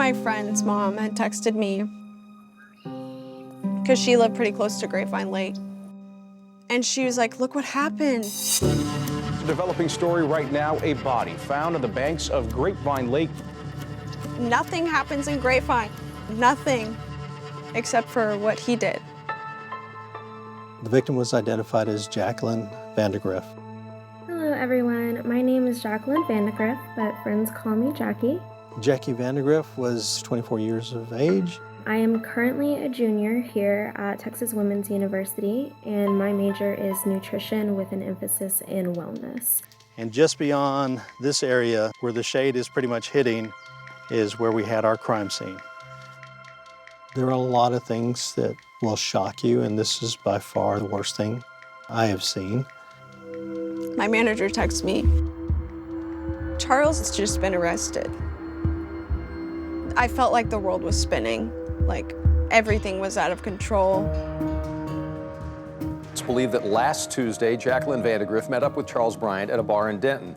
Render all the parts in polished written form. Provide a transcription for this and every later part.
my friend's mom had texted me because she lived pretty close to Grapevine Lake. And she was like, look what happened. Developing story right now, a body found on the banks of Grapevine Lake. Nothing happens in Grapevine. Nothing, except for what he did. The victim was identified as Jacqueline Vandagriff. Hello everyone, my name is Jacqueline Vandagriff, but friends call me Jackie. Jackie Vandagriff was 24 years of age. I am currently a junior here at Texas Women's University, and my major is nutrition with an emphasis in wellness. And just beyond this area, where the shade is pretty much hitting, is where we had our crime scene. There are a lot of things that will shock you, and this is by far the worst thing I have seen. My manager texted me, Charles has just been arrested. I felt like the world was spinning, like everything was out of control. It's believed that last Tuesday, Jacqueline Vandagriff met up with Charles Bryant at a bar in Denton.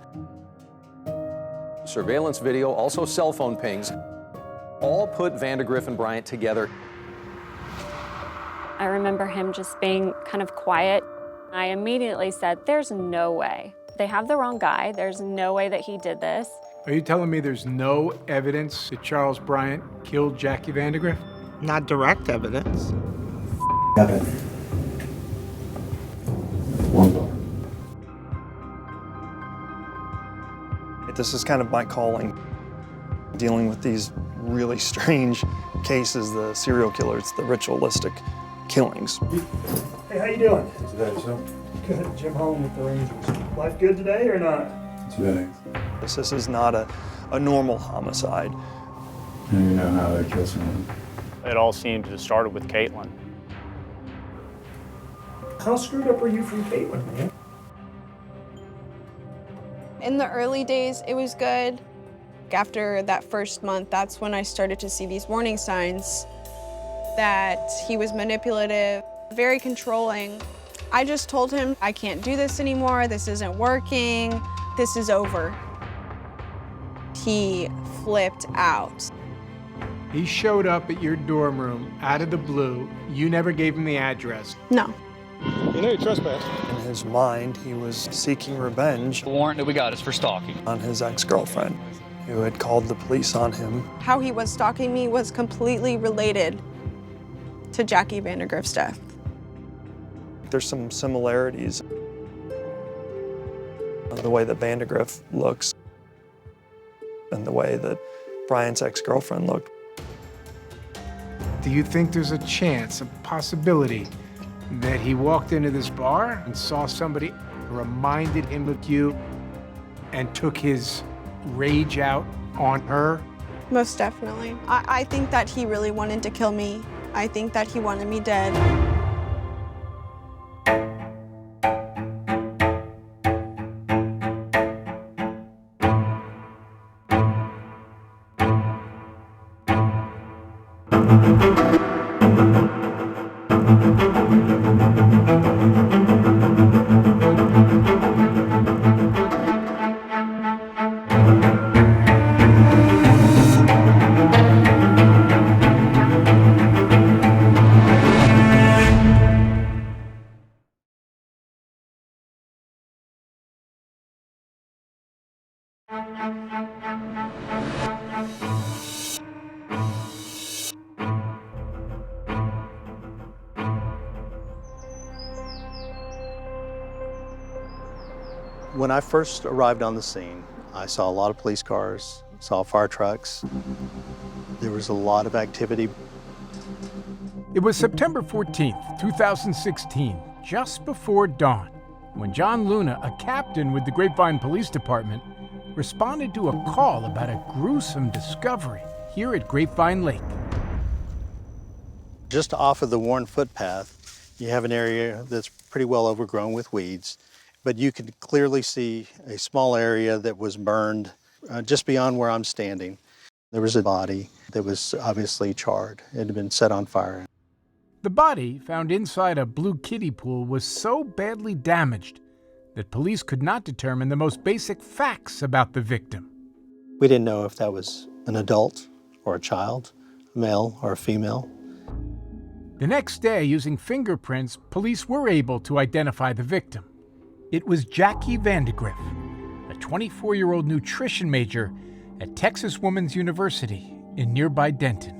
Surveillance video, also cell phone pings, all put Vandagriff and Bryant together. I remember him just being kind of quiet. I immediately said, there's no way. They have the wrong guy. There's no way that he did this. Are you telling me there's no evidence that Charles Bryant killed Jackie Vandagriff? Not direct evidence. This is kind of my calling, dealing with these really strange cases, the serial killers, the ritualistic killings. Hey, how you doing? Good. Jim home with the Rangers. Life good today or not? This is not a normal homicide. And you know how they kill someone? It all seemed to have started with Caitlin. How screwed up are you from Caitlin, man? In the early days, it was good. After that first month, that's when I started to see these warning signs that he was manipulative, very controlling. I just told him, I can't do this anymore, this isn't working, this is over. He flipped out. He showed up at your dorm room out of the blue. You never gave him the address. No. You know you trespassed. In his mind, he was seeking revenge. The warrant that we got is for stalking. On his ex-girlfriend, who had called the police on him. How he was stalking me was completely related to Jackie Vandagriff's death. There's some similarities in the way that Vandagriff looks and the way that Bryant's ex-girlfriend looked. Do you think there's a chance, a possibility, that he walked into this bar and saw somebody, reminded him of you, and took his rage out on her? Most definitely. I think that he really wanted to kill me. I think that he wanted me dead. When I first arrived on the scene, I saw a lot of police cars, saw fire trucks. There was a lot of activity. It was September 14th, 2016, just before dawn, when John Luna, a captain with the Grapevine Police Department, responded to a call about a gruesome discovery here at Grapevine Lake. Just off of the worn footpath, you have an area that's pretty well overgrown with weeds, but you could clearly see a small area that was burned just beyond where I'm standing. There was a body that was obviously charred. It had been set on fire. The body, found inside a blue kiddie pool, was so badly damaged that police could not determine the most basic facts about the victim. We didn't know if that was an adult or a child, a male or a female. The next day, using fingerprints, police were able to identify the victim. It was Jackie Vandagriff, a 24-year-old nutrition major at Texas Women's University in nearby Denton.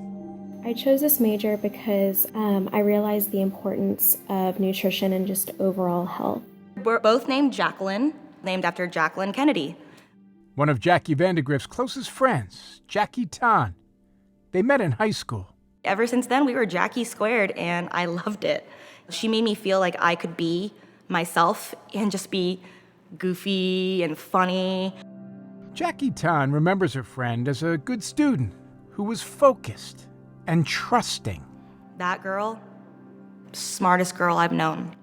I chose this major because I realized the importance of nutrition and just overall health. We're both named Jacqueline, named after Jacqueline Kennedy. One of Jackie Vandagriff's closest friends, Jackie Tan. They met in high school. Ever since then, we were Jackie squared, and I loved it. She made me feel like I could be myself and just be goofy and funny. Jackie Tan remembers her friend as a good student who was focused and trusting. That girl, smartest girl I've known.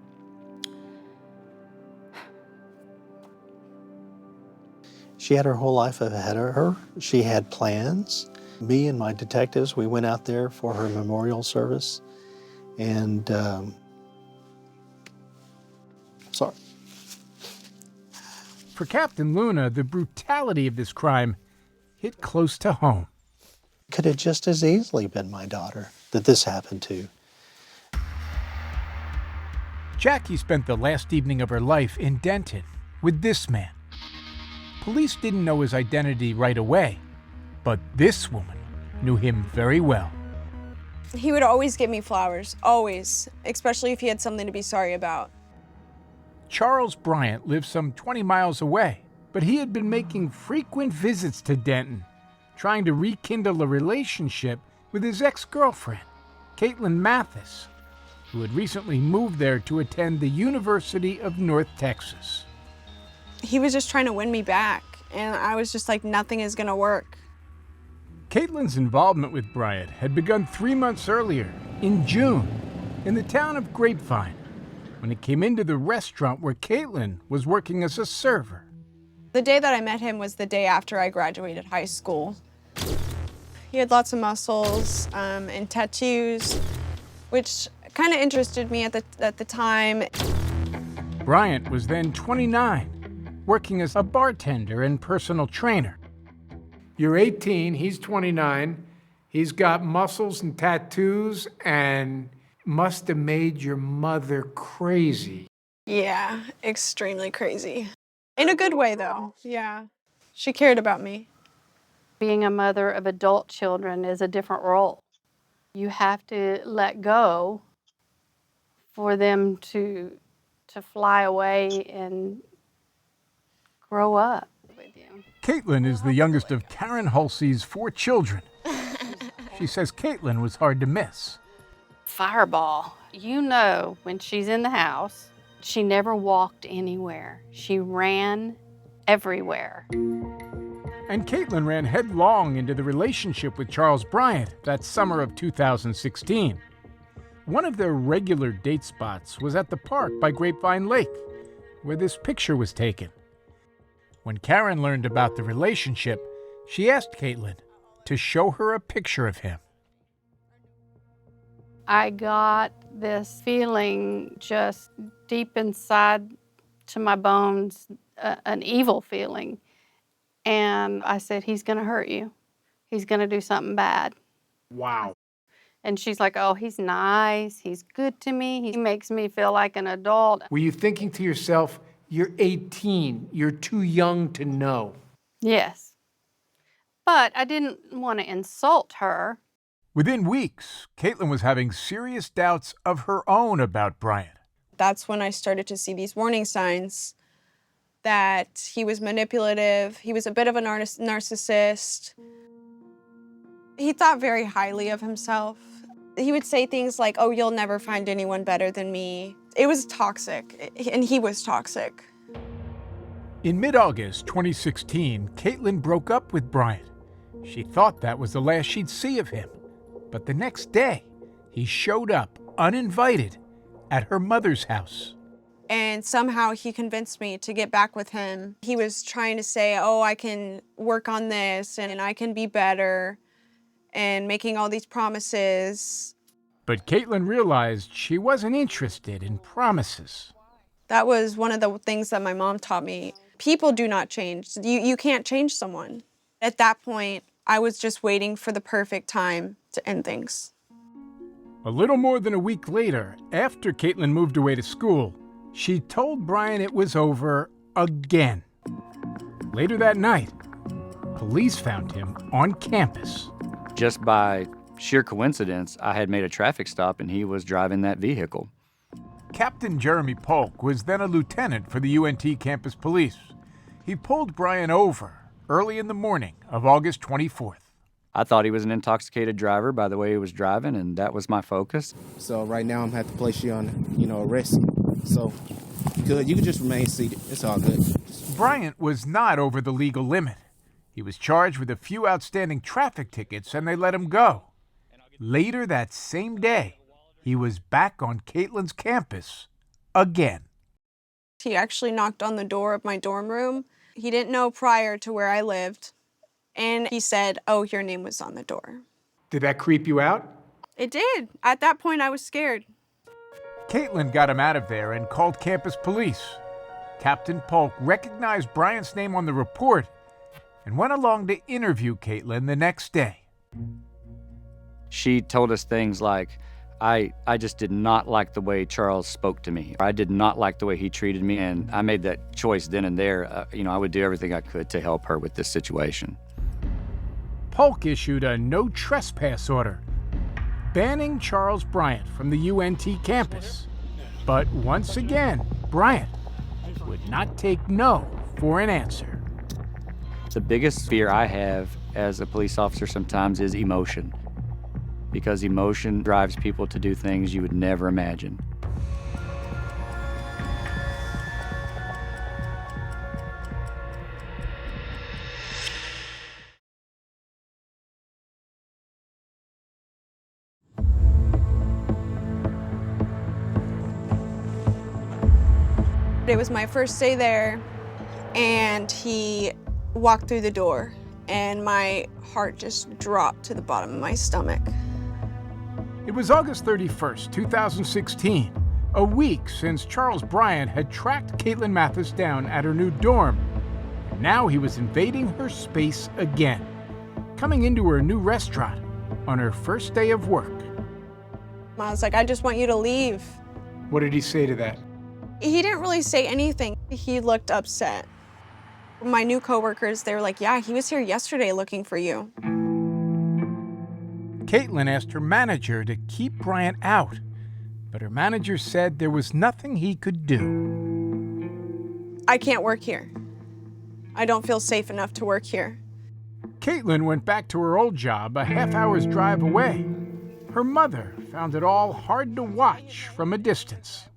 She had her whole life ahead of her. She had plans. Me and my detectives, we went out there for her memorial service. And, sorry. For Captain Luna, the brutality of this crime hit close to home. Could have just as easily been my daughter that this happened to. Jackie spent the last evening of her life in Denton with this man. Police didn't know his identity right away, but this woman knew him very well. He would always give me flowers, always, especially if he had something to be sorry about. Charles Bryant lived some 20 miles away, but he had been making frequent visits to Denton, trying to rekindle a relationship with his ex-girlfriend, Caitlin Mathis, who had recently moved there to attend the University of North Texas. He was just trying to win me back, and I was just like, nothing is gonna work. Caitlin's involvement with Bryant had begun 3 months earlier, in June, in the town of Grapevine, when it came into the restaurant where Caitlin was working as a server. The day that I met him was the day after I graduated high school. He had lots of muscles and tattoos, which kind of interested me at the time. Bryant was then 29, working as a bartender and personal trainer. You're 18, he's 29. He's got muscles and tattoos and must have made your mother crazy. Yeah, extremely crazy. In a good way, though, yeah. She cared about me. Being a mother of adult children is a different role. You have to let go for them to fly away and grow up with you. Caitlin is the youngest of Karen Halsey's 4 children. She says Caitlin was hard to miss. Fireball. You know, when she's in the house, she never walked anywhere. She ran everywhere. And Caitlin ran headlong into the relationship with Charles Bryant that summer of 2016. One of their regular date spots was at the park by Grapevine Lake, where this picture was taken. When Karen learned about the relationship, she asked Caitlin to show her a picture of him. I got this feeling just deep inside to my bones, an evil feeling. And I said, he's going to hurt you. He's going to do something bad. Wow. And she's like, oh, he's nice. He's good to me. He makes me feel like an adult. Were you thinking to yourself, you're 18, you're too young to know? Yes. But I didn't want to insult her. Within weeks, Caitlin was having serious doubts of her own about Bryant. That's when I started to see these warning signs that he was manipulative, he was a bit of a narcissist. He thought very highly of himself. He would say things like, oh, you'll never find anyone better than me. It was toxic, and he was toxic. In mid-August 2016, Caitlin broke up with Bryant. She thought that was the last she'd see of him. But the next day, he showed up uninvited at her mother's house. And somehow he convinced me to get back with him. He was trying to say, oh, I can work on this and I can be better, and making all these promises. But Caitlin realized she wasn't interested in promises. That was one of the things that my mom taught me. People do not change. You can't change someone. At that point, I was just waiting for the perfect time to end things. A little more than a week later, after Caitlin moved away to school, she told Brian it was over again. Later that night, police found him on campus. Just by sheer coincidence, I had made a traffic stop and he was driving that vehicle. Captain Jeremy Polk was then a lieutenant for the UNT campus police. He pulled Brian over early in the morning of August 24th. I thought he was an intoxicated driver by the way he was driving, and that was my focus. So right now I'm going to have to place you on, arrest. So good, you can just remain seated. It's all good. Bryant was not over the legal limit. He was charged with a few outstanding traffic tickets, and they let him go. Later that same day, he was back on Caitlin's campus again. He actually knocked on the door of my dorm room. He didn't know prior to where I lived. And he said, "Oh, your name was on the door." Did that creep you out? It did. At that point, I was scared. Caitlin got him out of there and called campus police. Captain Polk recognized Bryant's name on the report and went along to interview Caitlin the next day. She told us things like, I just did not like the way Charles spoke to me. I did not like the way he treated me, and I made that choice then and there. I would do everything I could to help her with this situation. Polk issued a no trespass order, banning Charles Bryant from the UNT campus. But once again, Bryant would not take no for an answer. The biggest fear I have as a police officer sometimes is emotion, because emotion drives people to do things you would never imagine. It was my first day there, and he walked through the door, and my heart just dropped to the bottom of my stomach. It was August 31st, 2016, a week since Charles Bryant had tracked Caitlin Mathis down at her new dorm. Now he was invading her space again, coming into her new restaurant on her first day of work. I was like, "I just want you to leave." What did he say to that? He didn't really say anything. He looked upset. My new coworkers, they were like, "Yeah, he was here yesterday looking for you." Caitlin asked her manager to keep Bryant out, but her manager said there was nothing he could do. "I can't work here. I don't feel safe enough to work here." Caitlin went back to her old job a half-hour's drive away. Her mother found it all hard to watch from a distance.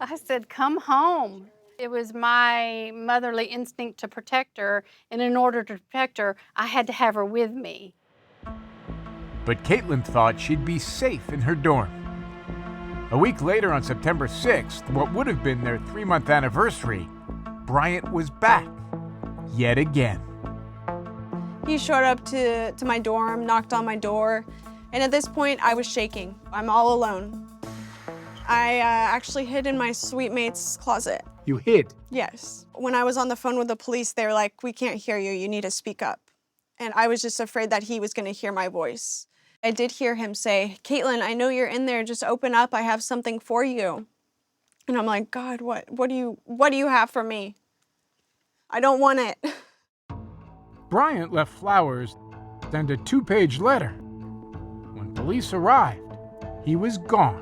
I said, "Come home." It was my motherly instinct to protect her, and in order to protect her, I had to have her with me. But Caitlin thought she'd be safe in her dorm. A week later, on September 6th, what would have been their 3-month anniversary, Bryant was back, yet again. He showed up to my dorm, knocked on my door, and at this point, I was shaking. I'm all alone. I actually hid in my suite mate's closet. You hid? Yes. When I was on the phone with the police, they were like, "We can't hear you, you need to speak up." And I was just afraid that he was gonna hear my voice. I did hear him say, "Caitlin, I know you're in there, just open up, I have something for you." And I'm like, "God, what do you have for me? I don't want it." Bryant left flowers and a 2-page letter. When police arrived, he was gone.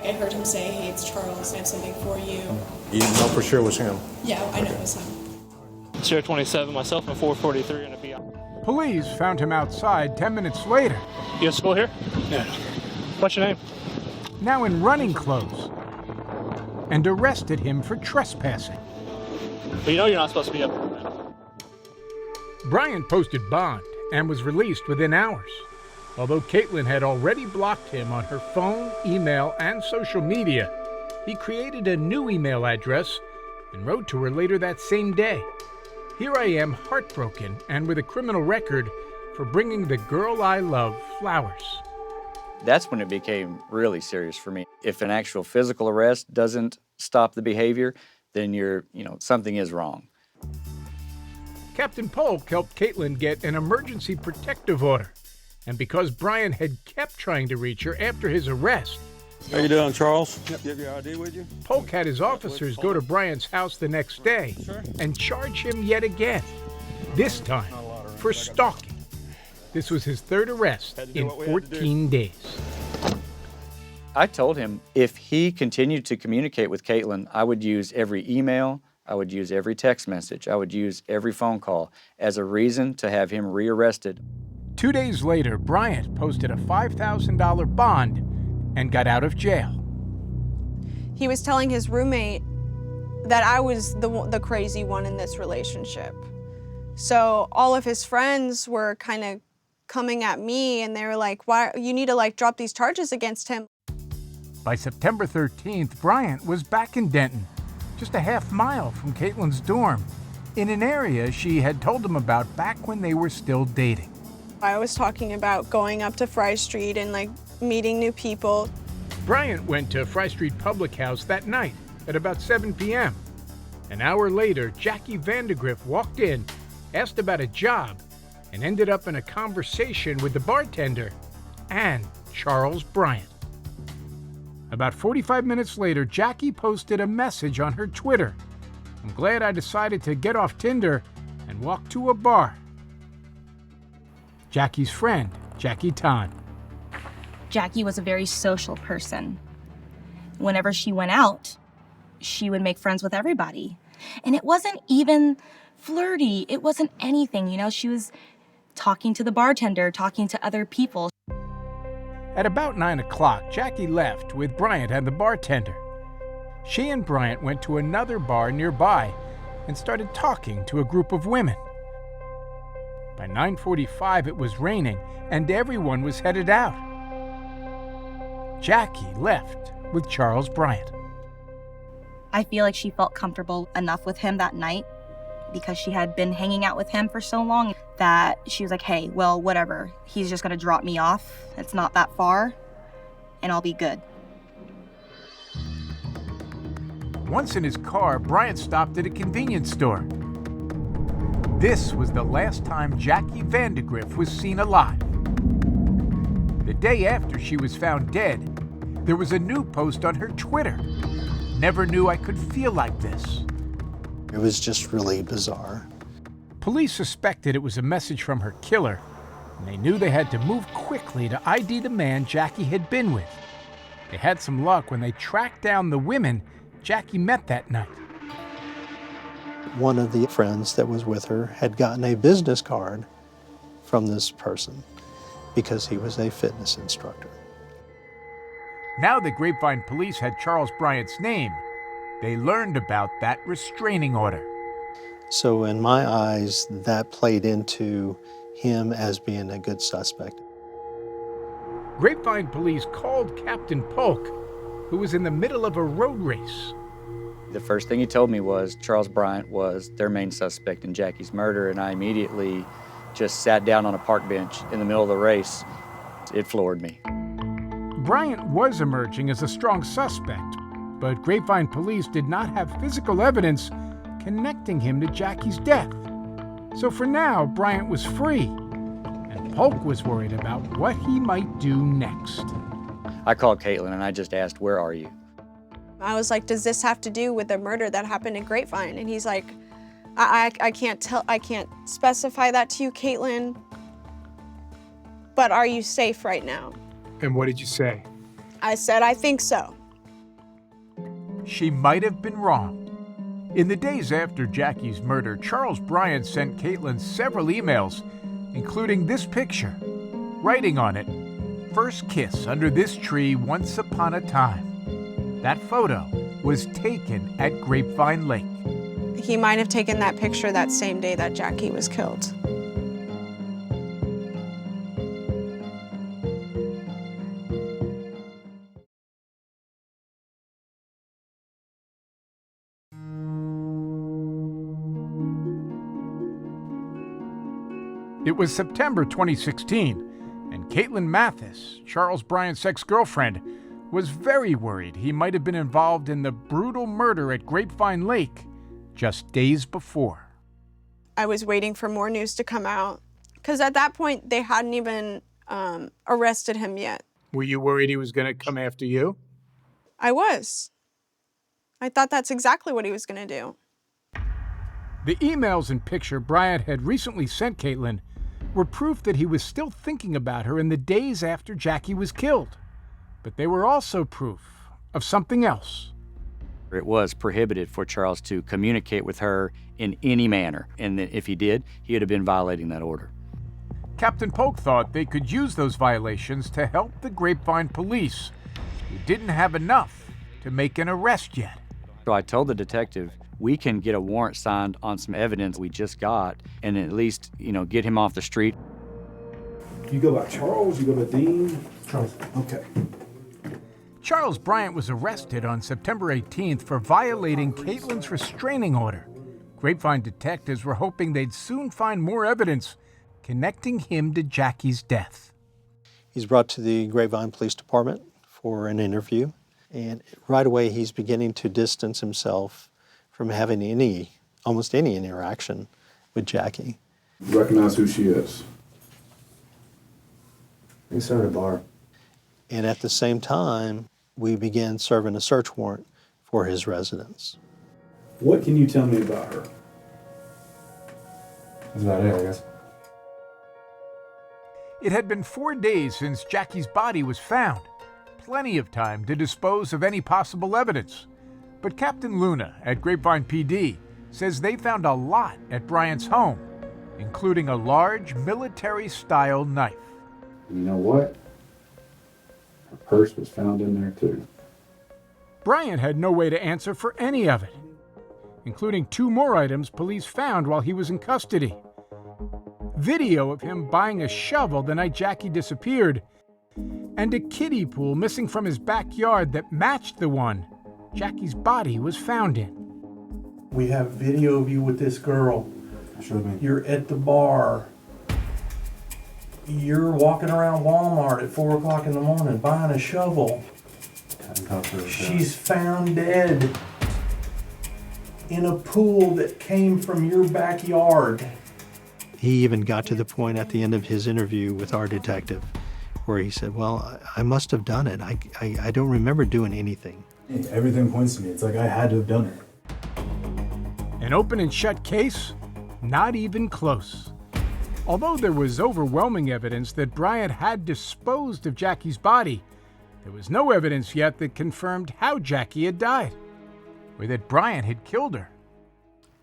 I heard him say, "Hey, it's Charles, I have something for you." You didn't know for sure it was him? Yeah, I know it was him. 027, myself and 443 and a BI. Police found him outside 10 minutes later. You at school here? Yeah. What's your name? Now in running clothes, and arrested him for trespassing. But you know you're not supposed to be up here, man. Bryant posted bond and was released within hours. Although Caitlin had already blocked him on her phone, email, and social media, he created a new email address and wrote to her later that same day. "Here I am, heartbroken and with a criminal record for bringing the girl I love flowers." That's when it became really serious for me. If an actual physical arrest doesn't stop the behavior, then something is wrong. Captain Polk helped Caitlin get an emergency protective order. And because Bryant had kept trying to reach her after his arrest, How you doing, Charles? You have your ID with you? Polk had his officers go to Bryant's house the next day and charge him yet again, this time for stalking. This was his third arrest in 14 days. I told him if he continued to communicate with Caitlin, I would use every email, I would use every text message, I would use every phone call as a reason to have him rearrested. 2 days later, Bryant posted a $5,000 bond and got out of jail. He was telling his roommate that I was the crazy one in this relationship. So all of his friends were kind of coming at me, and they were like, "Why you need to like drop these charges against him?" By September 13th, Bryant was back in Denton, just a half mile from Caitlin's dorm, in an area she had told him about back when they were still dating. I was talking about going up to Fry Street and like meeting new people. Bryant went to Fry Street Public House that night at about 7 p.m. An hour later, Jackie Vandagriff walked in, asked about a job, and ended up in a conversation with the bartender and Charles Bryant. About 45 minutes later, Jackie posted a message on her Twitter. "I'm glad I decided to get off Tinder and walk to a bar." Jackie's friend, Jackie Tan. Jackie was a very social person. Whenever she went out, she would make friends with everybody. And it wasn't even flirty. It wasn't anything, you know? She was talking to the bartender, talking to other people. At about 9 o'clock, Jackie left with Bryant and the bartender. She and Bryant went to another bar nearby and started talking to a group of women. By 9:45, it was raining and everyone was headed out. Jackie left with Charles Bryant. I feel like she felt comfortable enough with him that night because she had been hanging out with him for so long that she was like, hey, well, whatever. He's just gonna drop me off. It's not that far, and I'll be good. Once in his car, Bryant stopped at a convenience store. This was the last time Jackie Vandagriff was seen alive. The day after she was found dead, there was a new post on her Twitter. "Never knew I could feel like this." It was just really bizarre. Police suspected it was a message from her killer, and they knew they had to move quickly to ID the man Jackie had been with. They had some luck when they tracked down the women Jackie met that night. One of the friends that was with her had gotten a business card from this person because he was a fitness instructor. Now the Grapevine police had Charles Bryant's name. They learned about that restraining order. So in my eyes, that played into him as being a good suspect. Grapevine police called Captain Polk, who was in the middle of a road race. The first thing he told me was Charles Bryant was their main suspect in Jackie's murder, and I immediately just sat down on a park bench in the middle of the race. It floored me. Bryant was emerging as a strong suspect, but Grapevine police did not have physical evidence connecting him to Jackie's death. So for now, Bryant was free, and Polk was worried about what he might do next. I called Caitlin and I just asked, "Where are you?" I was like, "Does this have to do with the murder that happened in Grapevine?" And he's like, I can't specify that to you, Caitlin, but are you safe right now?" And what did you say? I said, "I think so." She might have been wrong. In the days after Jackie's murder, Charles Bryant sent Caitlin several emails, including this picture, writing on it, "First kiss under this tree once upon a time." That photo was taken at Grapevine Lake. He might have taken that picture that same day that Jackie was killed. It was September 2016, and Caitlin Mathis, Charles Bryant's ex-girlfriend, was very worried he might have been involved in the brutal murder at Grapevine Lake just days before. I was waiting for more news to come out, because at that point, they hadn't even arrested him yet. Were you worried he was going to come after you? I was. I thought that's exactly what he was going to do. The emails and picture Bryant had recently sent Caitlin were proof that he was still thinking about her in the days after Jackie was killed. But they were also proof of something else. It was prohibited for Charles to communicate with her in any manner, and that if he did, he would have been violating that order. Captain Polk thought they could use those violations to help the Grapevine police, who didn't have enough to make an arrest yet. So I told the detective, we can get a warrant signed on some evidence we just got and at least, get him off the street. You go by Charles, you go by Dean? Charles. Okay. Charles Bryant was arrested on September 18th for violating Caitlin's restraining order. Grapevine detectives were hoping they'd soon find more evidence connecting him to Jackie's death. He's brought to the Grapevine Police Department for an interview, and right away he's beginning to distance himself from having almost any interaction with Jackie. You recognize who she is? We saw her at a bar. And at the same time, we began serving a search warrant for his residence. What can you tell me about her? That's about it, I guess. It had been 4 days since Jackie's body was found. Plenty of time to dispose of any possible evidence. But Captain Luna at Grapevine PD says they found a lot at Bryant's home, including a large military-style knife. And you know what? Her purse was found in there too. Bryant had no way to answer for any of it, including 2 more items police found while he was in custody. Video of him buying a shovel the night Jackie disappeared, and a kiddie pool missing from his backyard that matched the one Jackie's body was found in. We have video of you with this girl. Show me. You're at the bar. You're walking around Walmart at 4 o'clock in the morning buying a shovel. She's found dead in a pool that came from your backyard. He even got to the point at the end of his interview with our detective where he said, well, I must have done it. I don't remember doing anything. Everything points to me. It's like I had to have done it. An open and shut case? Not even close. Although there was overwhelming evidence that Bryant had disposed of Jackie's body, there was no evidence yet that confirmed how Jackie had died, or that Bryant had killed her.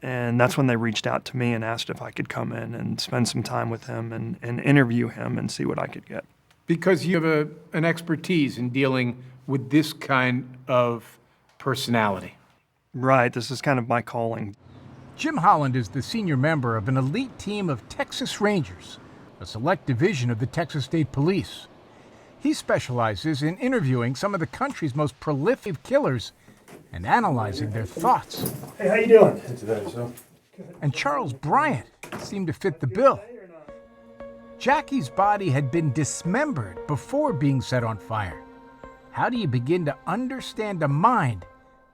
And that's when they reached out to me and asked if I could come in and spend some time with him and interview him and see what I could get. Because you have an expertise in dealing with this kind of personality. Right, this is kind of my calling. Jim Holland is the senior member of an elite team of Texas Rangers, a select division of the Texas State Police. He specializes in interviewing some of the country's most prolific killers and analyzing their thoughts. Hey, how you doing? And Charles Bryant seemed to fit the bill. Jackie's body had been dismembered before being set on fire. How do you begin to understand a mind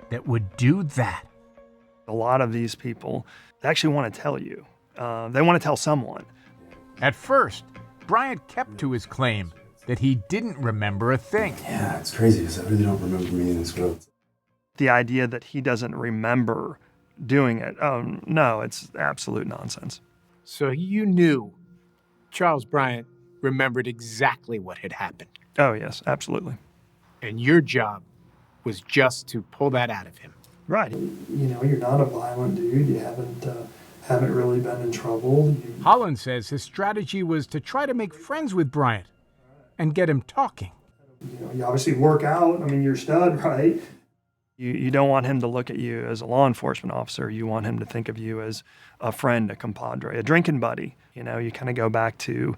that would do that? A lot of these people actually want to tell you. They want to tell someone. At first, Bryant kept to his claim that he didn't remember a thing. Yeah, it's crazy because I really don't remember meeting this girl. The idea that he doesn't remember doing it, no, it's absolute nonsense. So you knew Charles Bryant remembered exactly what had happened. Oh, yes, absolutely. And your job was just to pull that out of him. Right. You know, you're not a violent dude. You haven't really been in trouble. Holland says his strategy was to try to make friends with Bryant and get him talking. You know, you obviously work out. I mean, you're a stud, right? You don't want him to look at you as a law enforcement officer. You want him to think of you as a friend, a compadre, a drinking buddy. You know, you kind of go back to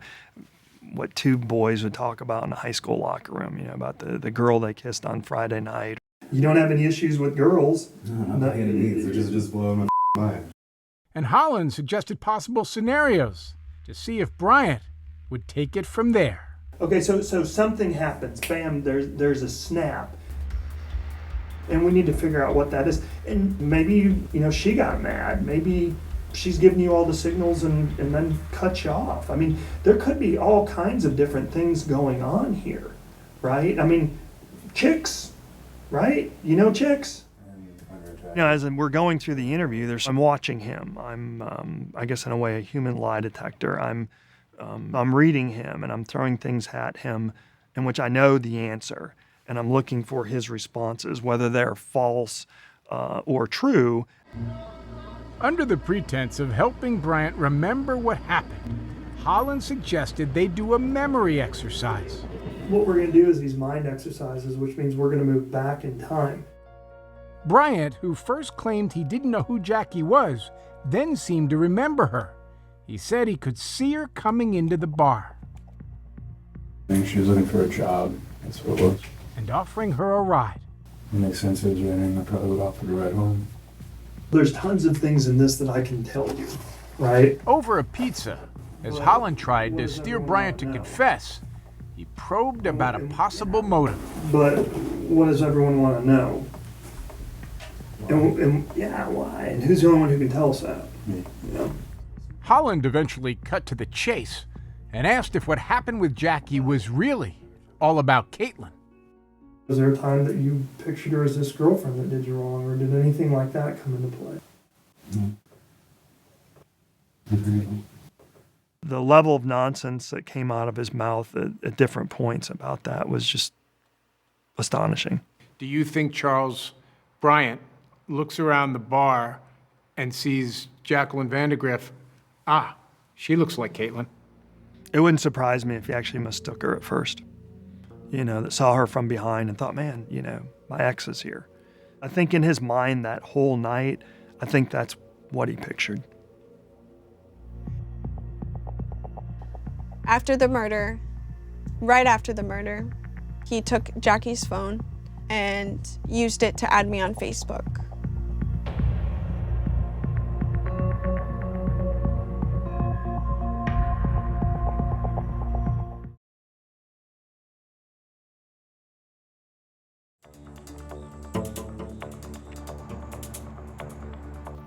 what 2 boys would talk about in a high school locker room, you know, about the girl they kissed on Friday night. You don't have any issues with girls. No, not by any means. They're just blowing my mind. And Holland suggested possible scenarios to see if Bryant would take it from there. Okay, so something happens. Bam, there's a snap. And we need to figure out what that is. And maybe, you know, she got mad. Maybe she's giving you all the signals and then cut you off. I mean, there could be all kinds of different things going on here, right? I mean, chicks, right? You know chicks? You know, as we're going through the interview, I'm watching him. I'm, I guess in a way, a human lie detector. I'm reading him and I'm throwing things at him in which I know the answer. And I'm looking for his responses, whether they're false or true. Under the pretense of helping Bryant remember what happened, Holland suggested they do a memory exercise. What we're going to do is these mind exercises, which means we're going to move back in time. Bryant, who first claimed he didn't know who Jackie was, then seemed to remember her. He said he could see her coming into the bar. I think she was looking for a job. That's what it was. And offering her a ride. It makes sense as anything. I probably would offer to ride home. There's tons of things in this that I can tell you, right? Over a pizza, as Holland tried to steer Bryant to confess, he probed about a possible motive. But what does everyone want to know? And yeah, why? And who's the only one who can tell us that? Me. You know? Holland eventually cut to the chase and asked if what happened with Jackie was really all about Caitlin. Was there a time that you pictured her as this girlfriend that did you wrong, or did anything like that come into play? Mm-hmm. The level of nonsense that came out of his mouth at different points about that was just astonishing. Do you think Charles Bryant looks around the bar and sees Jacqueline Vandagriff? Ah, she looks like Caitlin. It wouldn't surprise me if he actually mistook her at first. You know, that saw her from behind and thought, man, you know, my ex is here. I think in his mind that whole night, I think that's what he pictured. After the murder, right after the murder, he took Jackie's phone and used it to add me on Facebook.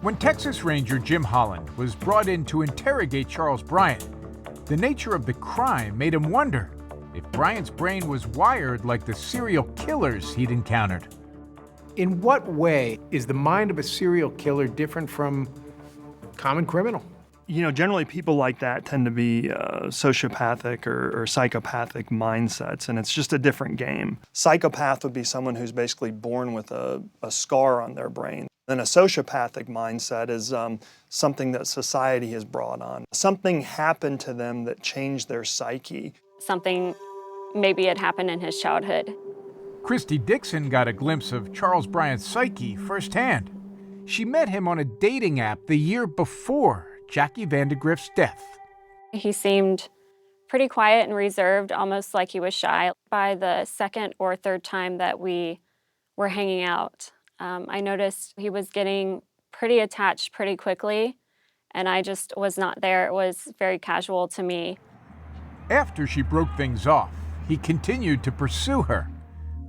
When Texas Ranger Jim Holland was brought in to interrogate Charles Bryant, the nature of the crime made him wonder if Bryant's brain was wired like the serial killers he'd encountered. In what way is the mind of a serial killer different from a common criminal? You know, generally people like that tend to be sociopathic or psychopathic mindsets, and it's just a different game. Psychopath would be someone who's basically born with a scar on their brain. Then a sociopathic mindset is something that society has brought on. Something happened to them that changed their psyche. Something maybe had happened in his childhood. Christy Dixon got a glimpse of Charles Bryant's psyche firsthand. She met him on a dating app the year before Jackie Vandagriff's death. He seemed pretty quiet and reserved, almost like he was shy. By the second or third time that we were hanging out, I noticed he was getting pretty attached pretty quickly, and I just was not there. It was very casual to me. After she broke things off, he continued to pursue her.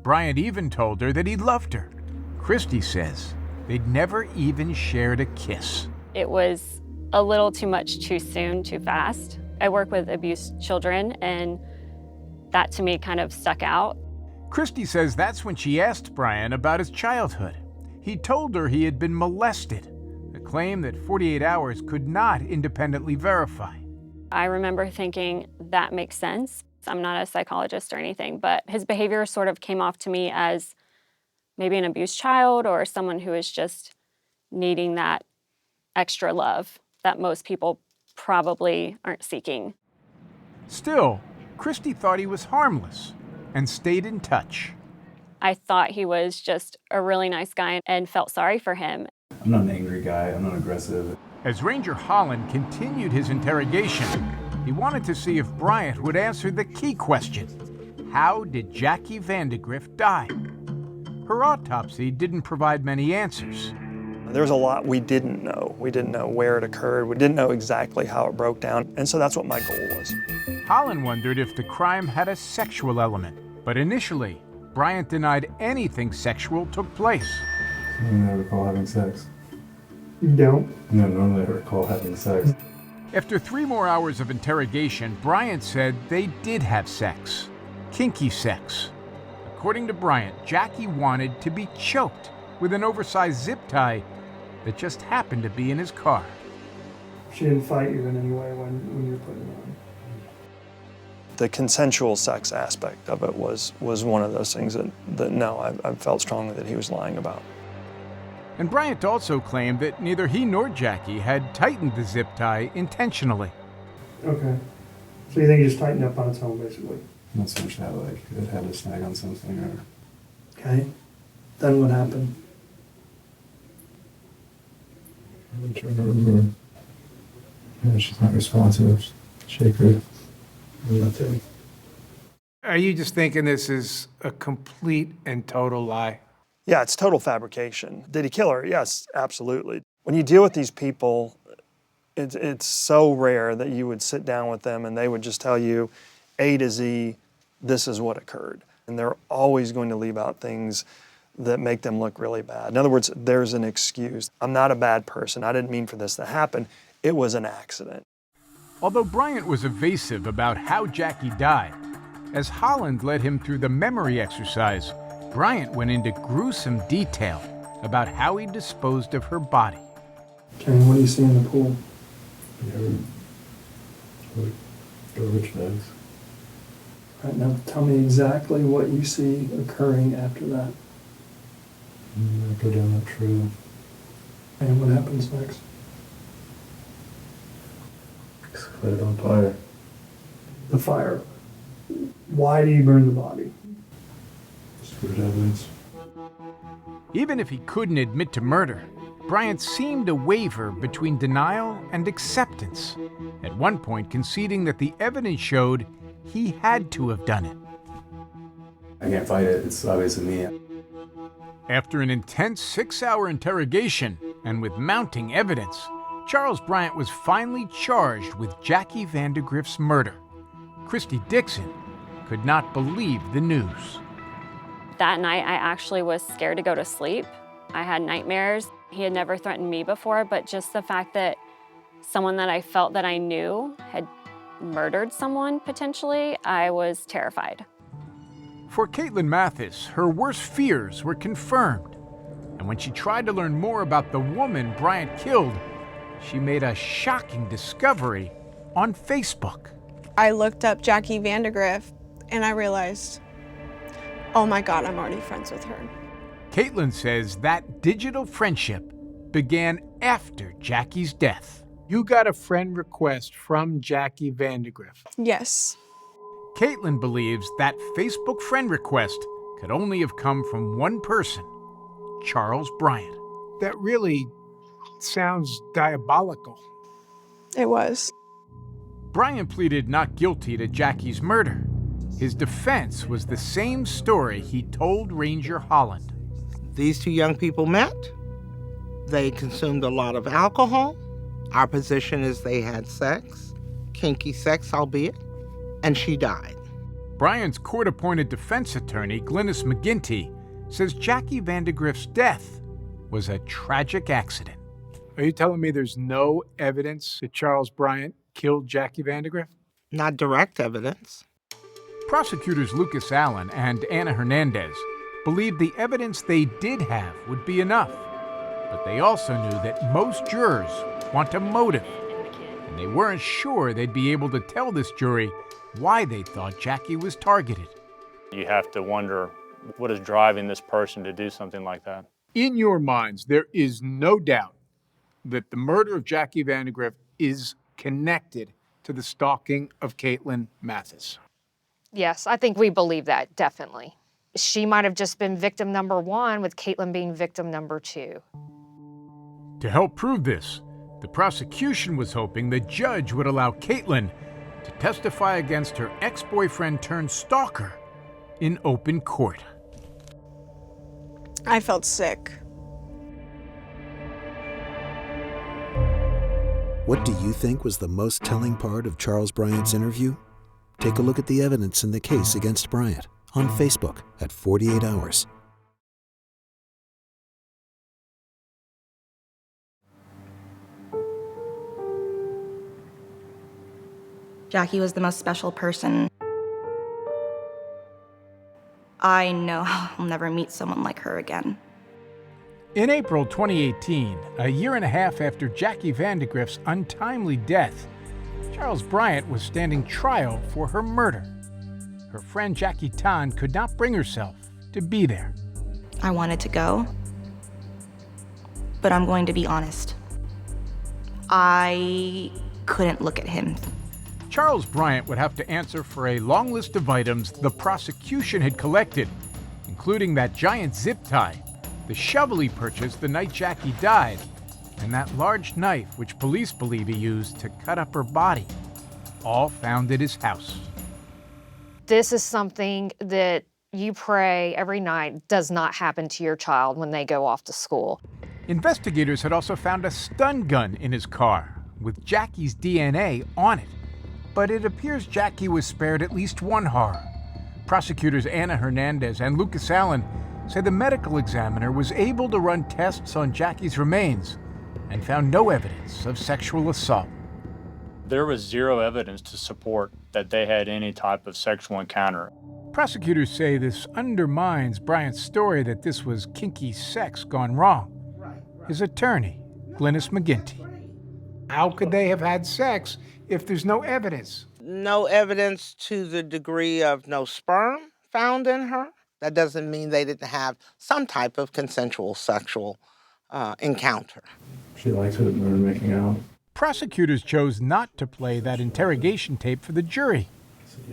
Bryant even told her that he loved her. Christy says they'd never even shared a kiss. It was a little too much too soon, too fast. I work with abused children, and that to me kind of stuck out. Christy says that's when she asked Bryant about his childhood. He told her he had been molested, a claim that 48 Hours could not independently verify. I remember thinking, that makes sense. I'm not a psychologist or anything, but his behavior sort of came off to me as maybe an abused child or someone who is just needing that extra love that most people probably aren't seeking. Still, Christy thought he was harmless and stayed in touch. I thought he was just a really nice guy and felt sorry for him. I'm not an angry guy. I'm not aggressive. As Ranger Holland continued his interrogation, he wanted to see if Bryant would answer the key question: how did Jackie Vandagriff die? Her autopsy didn't provide many answers. There's a lot we didn't know. We didn't know where it occurred. We didn't know exactly how it broke down. And so that's what my goal was. Holland wondered if the crime had a sexual element, but initially, Bryant denied anything sexual took place. I don't recall having sex. You don't? No, normally I recall having sex. After 3 more hours of interrogation, Bryant said they did have sex. Kinky sex. According to Bryant, Jackie wanted to be choked with an oversized zip tie that just happened to be in his car. She didn't fight you in any way when you were putting it on? The consensual sex aspect of it was one of those things that no, I felt strongly that he was lying about. And Bryant also claimed that neither he nor Jackie had tightened the zip tie intentionally. Okay. So you think he just tightened up on its own, basically? Not so much that, like, it had to snag on something or... Okay. Then what happened? I'm trying to remember. Yeah, she's not responsive. Shake her. Nothing. Are you just thinking this is a complete and total lie? Yeah, it's total fabrication. Did he kill her? Yes, absolutely. When you deal with these people, it's so rare that you would sit down with them and they would just tell you A to Z, this is what occurred. And they're always going to leave out things that make them look really bad. In other words, there's an excuse. I'm not a bad person. I didn't mean for this to happen. It was an accident. Although Bryant was evasive about how Jackie died, as Holland led him through the memory exercise, Bryant went into gruesome detail about how he disposed of her body. Okay, what do you see in the pool? Garbage bags. All right, now tell me exactly what you see occurring after that. I go down that trail. And what happens next? Set it on fire. The fire. Why do you burn the body? Disputed evidence. Even if he couldn't admit to murder, Bryant seemed to waver between denial and acceptance, at one point conceding that the evidence showed he had to have done it. I can't fight it. It's obviously me. After an intense 6-hour interrogation and with mounting evidence, Charles Bryant was finally charged with Jackie Vandagriff's murder. Christy Dixon could not believe the news. That night, I actually was scared to go to sleep. I had nightmares. He had never threatened me before, but just the fact that someone that I felt that I knew had murdered someone potentially, I was terrified. For Caitlin Mathis, her worst fears were confirmed. And when she tried to learn more about the woman Bryant killed, she made a shocking discovery on Facebook. I looked up Jackie Vandagriff and I realized, oh my God, I'm already friends with her. Caitlin says that digital friendship began after Jackie's death. You got a friend request from Jackie Vandagriff. Yes. Caitlin believes that Facebook friend request could only have come from one person, Charles Bryant. That really sounds diabolical. It was. Bryant pleaded not guilty to Jackie's murder. His defense was the same story he told Ranger Holland. These two young people met. They consumed a lot of alcohol. Our position is they had sex, kinky sex, albeit, and she died. Bryant's court-appointed defense attorney, Glynis McGinty, says Jackie Vandagriff's death was a tragic accident. Are you telling me there's no evidence that Charles Bryant killed Jackie Vandagriff? Not direct evidence. Prosecutors Lucas Allen and Anna Hernandez believed the evidence they did have would be enough, but they also knew that most jurors want a motive, and they weren't sure they'd be able to tell this jury why they thought Jackie was targeted. You have to wonder what is driving this person to do something like that. In your minds, there is no doubt that the murder of Jackie Vandagriff is connected to the stalking of Caitlin Mathis. Yes, I think we believe that, definitely. She might have just been victim number one, with Caitlin being victim number two. To help prove this, the prosecution was hoping the judge would allow Caitlin to testify against her ex-boyfriend turned stalker in open court. I felt sick. What do you think was the most telling part of Charles Bryant's interview? Take a look at the evidence in the case against Bryant on Facebook at 48 Hours. Jackie was the most special person. I know I'll never meet someone like her again. In April 2018, a year and a half after Jackie Vandagriff's untimely death, Charles Bryant was standing trial for her murder. Her friend Jackie Tan could not bring herself to be there. I wanted to go, but I'm going to be honest. I couldn't look at him. Charles Bryant would have to answer for a long list of items the prosecution had collected, including that giant zip tie, the shovel he purchased the night Jackie died, and that large knife which police believe he used to cut up her body, all found at his house. This is something that you pray every night does not happen to your child when they go off to school. Investigators had also found a stun gun in his car with Jackie's DNA on it. But it appears Jackie was spared at least one horror. Prosecutors Anna Hernandez and Lucas Allen say the medical examiner was able to run tests on Jackie's remains and found no evidence of sexual assault. There was zero evidence to support that they had any type of sexual encounter. Prosecutors say this undermines Bryant's story that this was kinky sex gone wrong. His attorney, Glynis McGinty. How could they have had sex if there's no evidence? No evidence to the degree of no sperm found in her. That doesn't mean they didn't have some type of consensual sexual encounter. She likes it when we're making out. Prosecutors chose not to play that interrogation tape for the jury,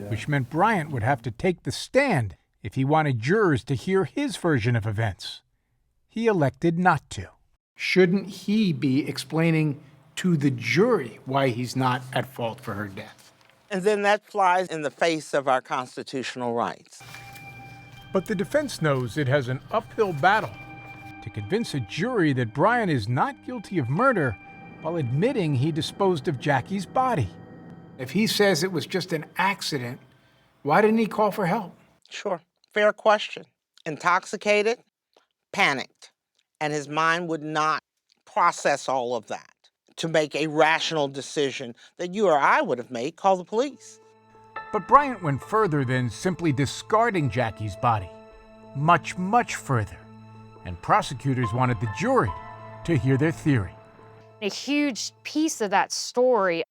which meant Bryant would have to take the stand if he wanted jurors to hear his version of events. He elected not to. Shouldn't he be explaining to the jury why he's not at fault for her death? And then that flies in the face of our constitutional rights. But the defense knows it has an uphill battle to convince a jury that Bryant is not guilty of murder while admitting he disposed of Jackie's body. If he says it was just an accident, why didn't he call for help? Sure, fair question. Intoxicated, panicked, and his mind would not process all of that to make a rational decision that you or I would have made, call the police. But Bryant went further than simply discarding Jackie's body. Much, much further. And prosecutors wanted the jury to hear their theory. A huge piece of that story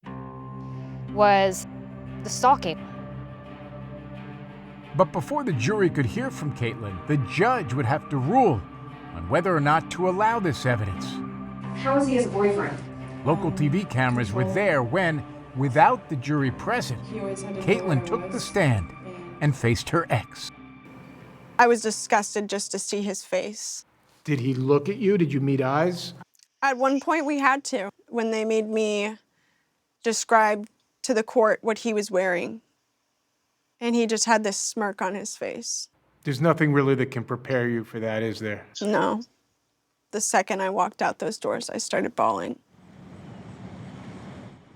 was the stalking. But before the jury could hear from Caitlin, the judge would have to rule on whether or not to allow this evidence. How is he as a boyfriend? Local TV cameras were there when, without the jury present, Caitlin took the stand and faced her ex. I was disgusted just to see his face. Did he look at you? Did you meet eyes? At one point we had to, when they made me describe to the court what he was wearing. And he just had this smirk on his face. There's nothing really that can prepare you for that, is there? No. The second I walked out those doors, I started bawling.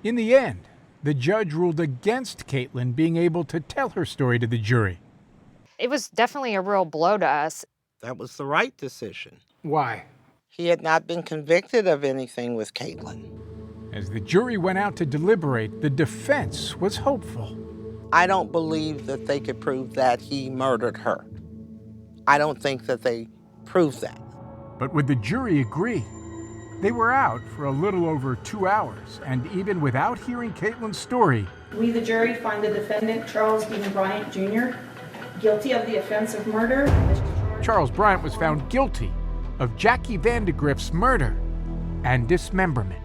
In the end, the judge ruled against Caitlin being able to tell her story to the jury. It was definitely a real blow to us. That was the right decision. Why? He had not been convicted of anything with Caitlin. As the jury went out to deliberate, the defense was hopeful. I don't believe that they could prove that he murdered her. I don't think that they proved that. But would the jury agree? They were out for a little over 2 hours, and even without hearing Caitlin's story, We, the jury, find the defendant, Charles Dean Bryant, Jr., guilty of the offense of murder. Charles Bryant was found guilty of Jackie Vandagriff's murder and dismemberment.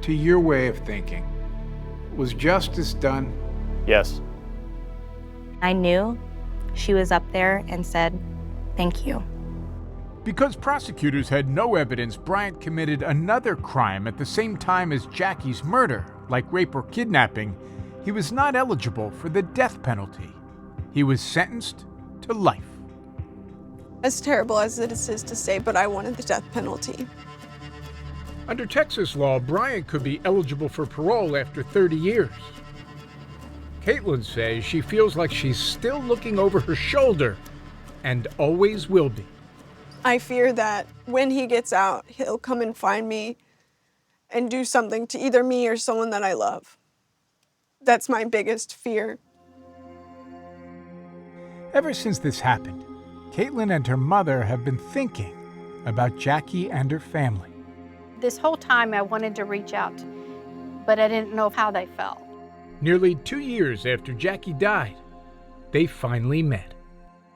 To your way of thinking, was justice done? Yes. I knew she was up there and said, "Thank you." Because prosecutors had no evidence Bryant committed another crime at the same time as Jackie's murder, like rape or kidnapping, he was not eligible for the death penalty. He was sentenced to life. As terrible as it is to say, but I wanted the death penalty. Under Texas law, Bryant could be eligible for parole after 30 years. Caitlin says she feels like she's still looking over her shoulder and always will be. I fear that when he gets out, he'll come and find me and do something to either me or someone that I love. That's my biggest fear. Ever since this happened, Caitlin and her mother have been thinking about Jackie and her family. This whole time I wanted to reach out, but I didn't know how they felt. Nearly 2 years after Jackie died, they finally met.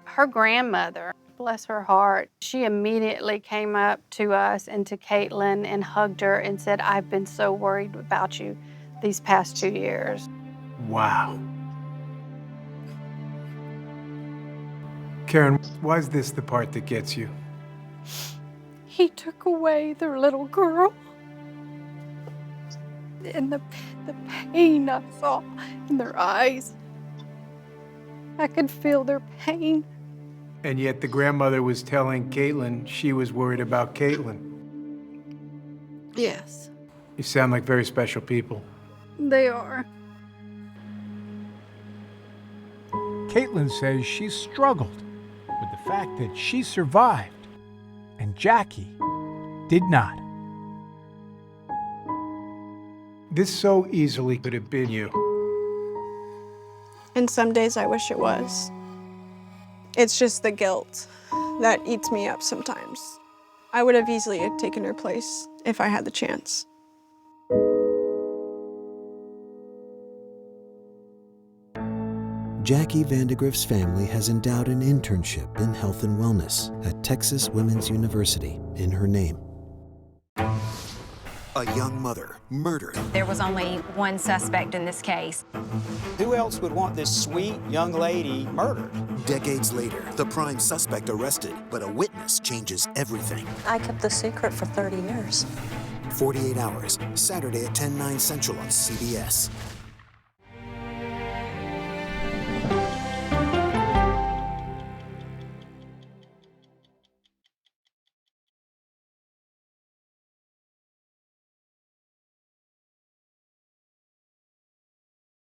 Her grandmother, bless her heart, she immediately came up to us and to Caitlin and hugged her and said, "I've been so worried about you these past 2 years." Wow. Karen, why is this the part that gets you? He took away their little girl. And the pain I saw in their eyes. I could feel their pain. And yet the grandmother was telling Caitlin she was worried about Caitlin. Yes, You sound like very special people. they are. Caitlin says she struggled with the fact that she survived and Jackie did not. This so easily could have been you. And some days I wish it was. It's just the guilt that eats me up sometimes. I would have easily taken her place if I had the chance. Jackie Vandagriff's family has endowed an internship in health and wellness at Texas Women's University in her name. A young mother murdered. There was only one suspect in this case. Who else would want this sweet young lady murdered? Decades later, the prime suspect arrested, but a witness changes everything. I kept the secret for 30 years. 48 Hours, Saturday at 10/9 Central on CBS.